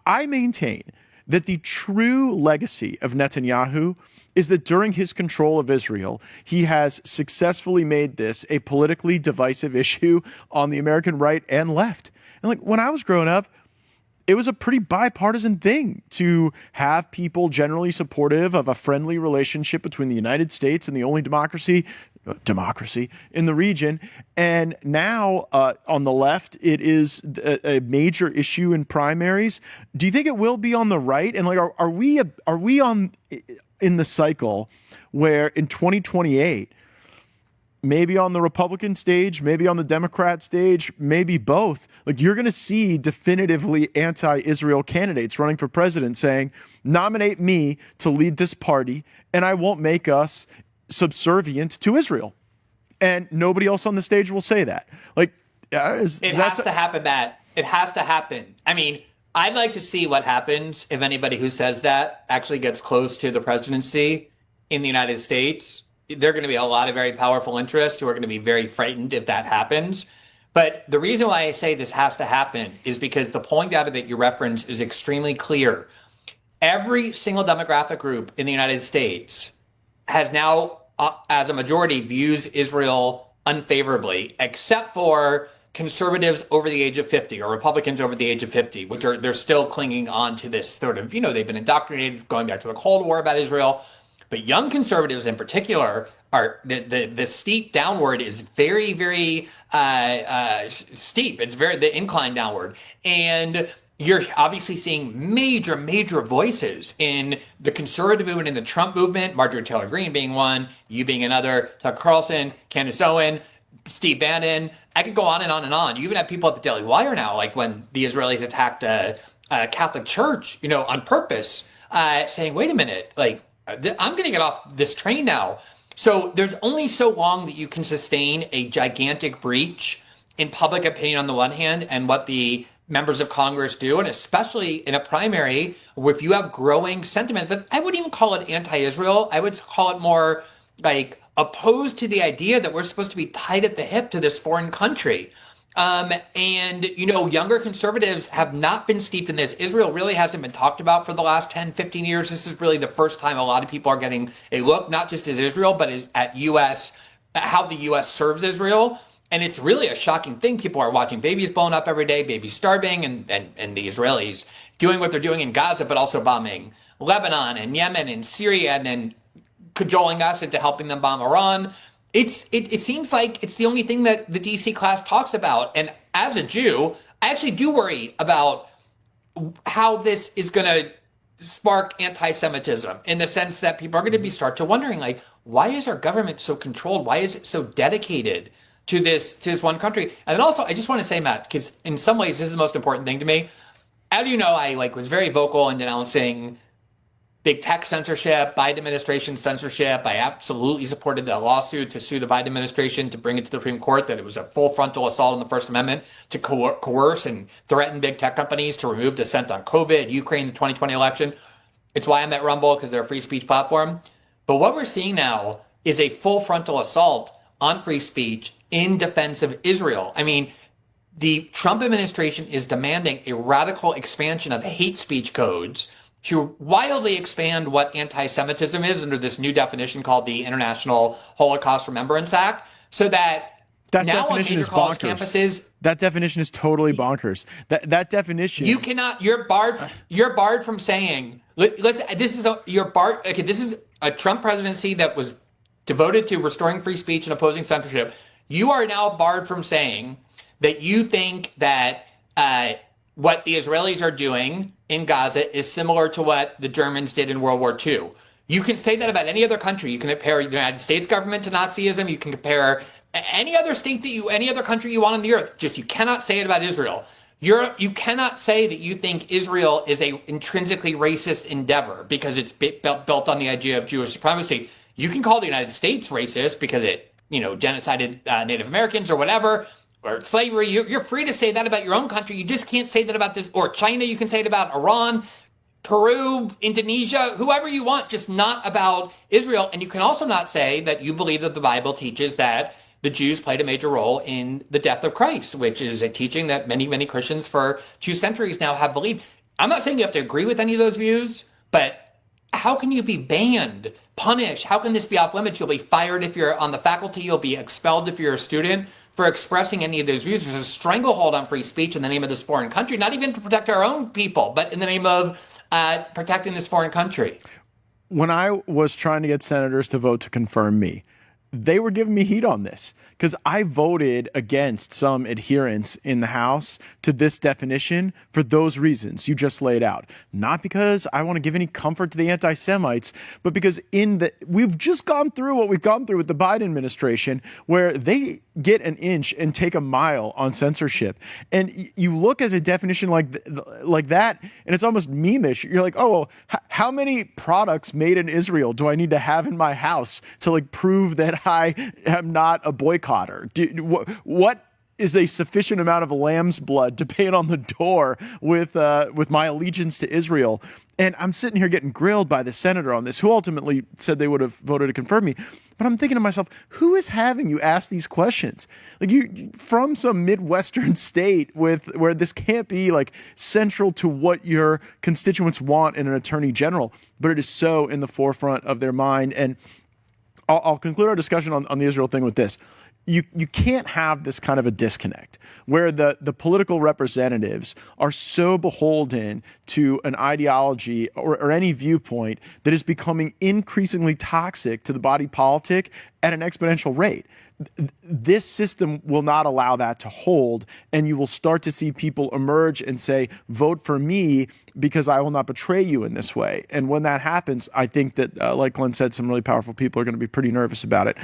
I maintain that the true legacy of Netanyahu is that during his control of Israel, he has successfully made this a politically divisive issue on the American right and left. And like when I was growing up, it was a pretty bipartisan thing to have people generally supportive of a friendly relationship between the United States and the only democracy in the region. And now on the left, it is a major issue in primaries. Do you think it will be on the right? And like, are we on in the cycle where in 2028, maybe on the Republican stage, maybe on the Democrat stage, maybe both, like you're going to see definitively anti-Israel candidates running for president saying, nominate me to lead this party and I won't make us subservient to Israel. And nobody else on the stage will say that. Like, it has to happen, Matt. It has to happen. I mean, I'd like to see what happens if anybody who says that actually gets close to the presidency in the United States. There are going to be a lot of very powerful interests who are going to be very frightened if that happens. But the reason why I say this has to happen is because the polling data that you reference is extremely clear. Every single demographic group in the United States has now, as a majority, views Israel unfavorably, except for conservatives over the age of 50 or Republicans over the age of 50, which they're still clinging on to this sort of, they've been indoctrinated going back to the Cold War about Israel. But young conservatives in particular are the steep downward is very, very steep. It's the incline downward. And you're obviously seeing major, major voices in the conservative movement, in the Trump movement, Marjorie Taylor Greene being one, you being another, Tucker Carlson, Candace Owen, Steve Bannon. I could go on and on and on. You even have people at the Daily Wire now, like when the Israelis attacked a Catholic church, on purpose, saying, wait a minute, like, I'm going to get off this train now. So there's only so long that you can sustain a gigantic breach in public opinion on the one hand and what the members of Congress do, and especially in a primary where if you have growing sentiment that I wouldn't even call it anti-Israel, I would call it more like opposed to the idea that we're supposed to be tied at the hip to this foreign country. And younger conservatives have not been steeped in this. Israel really hasn't been talked about for the last 10, 15 years. This is really the first time a lot of people are getting a look, not just at Israel, but at how the U.S. serves Israel. And it's really a shocking thing. People are watching babies blown up every day, babies starving, and the Israelis doing what they're doing in Gaza, but also bombing Lebanon and Yemen and Syria, and then cajoling us into helping them bomb Iran. It seems like it's the only thing that the DC class talks about. And as a Jew, I actually do worry about how this is going to spark anti-Semitism in the sense that people are going to start to wondering, like, why is our government so controlled? Why is it so dedicated to this one country? And then also, I just want to say, Matt, because in some ways, this is the most important thing to me. As you know, I was very vocal in denouncing big tech censorship, Biden administration censorship. I absolutely supported the lawsuit to sue the Biden administration to bring it to the Supreme Court, that it was a full frontal assault on the First Amendment to coerce and threaten big tech companies to remove dissent on COVID, Ukraine, the 2020 election. It's why I'm at Rumble, because they're a free speech platform. But what we're seeing now is a full frontal assault on free speech in defense of Israel. I mean, the Trump administration is demanding a radical expansion of hate speech codes to wildly expand what anti-Semitism is under this new definition called the International Holocaust Remembrance Act, so that now definition on is major college bonkers. campuses, that definition is totally bonkers. That definition, you cannot. You're barred from saying. Listen, this is a Trump presidency that was devoted to restoring free speech and opposing censorship. You are now barred from saying that you think that what the Israelis are doing in Gaza is similar to what the Germans did in World War II. You can say that about any other country. You can compare the United States government to Nazism. You can compare any other any other country you want on the earth. Just you cannot say it about Israel. You cannot say that you think Israel is a intrinsically racist endeavor because it's built on the idea of Jewish supremacy. You can call the United States racist because it, genocided Native Americans or whatever, or slavery. You're free to say that about your own country. You just can't say that about this, or China. You can say it about Iran, Peru, Indonesia, whoever you want, just not about Israel. And you can also not say that you believe that the Bible teaches that the Jews played a major role in the death of Christ, which is a teaching that many, many Christians for 2 centuries now have believed. I'm not saying you have to agree with any of those views, but how can you be banned, punished? How can this be off limits? You'll be fired if you're on the faculty. You'll be expelled if you're a student for expressing any of those views. There's a stranglehold on free speech in the name of this foreign country, not even to protect our own people, but in the name of protecting this foreign country. When I was trying to get senators to vote to confirm me, they were giving me heat on this because I voted against some adherence in the House to this definition for those reasons you just laid out. Not because I want to give any comfort to the anti-Semites, but because we've just gone through what we've gone through with the Biden administration, where they get an inch and take a mile on censorship. And you look at a definition like that, and it's almost meme-ish. You're like, oh, well, how many products made in Israel do I need to have in my house to like prove that I am not a boycotter? What is a sufficient amount of lamb's blood to paint on the door with my allegiance to Israel? And I'm sitting here getting grilled by the senator on this, who ultimately said they would have voted to confirm me. But I'm thinking to myself, who is having you ask these questions? Like, you from some Midwestern state where this can't be like central to what your constituents want in an attorney general, but it is so in the forefront of their mind. And I'll conclude our discussion on the Israel thing with this. You can't have this kind of a disconnect where the political representatives are so beholden to an ideology or any viewpoint that is becoming increasingly toxic to the body politic at an exponential rate. This system will not allow that to hold, and you will start to see people emerge and say, vote for me because I will not betray you in this way. And when that happens, I think that, like Glenn said, some really powerful people are going to be pretty nervous about it.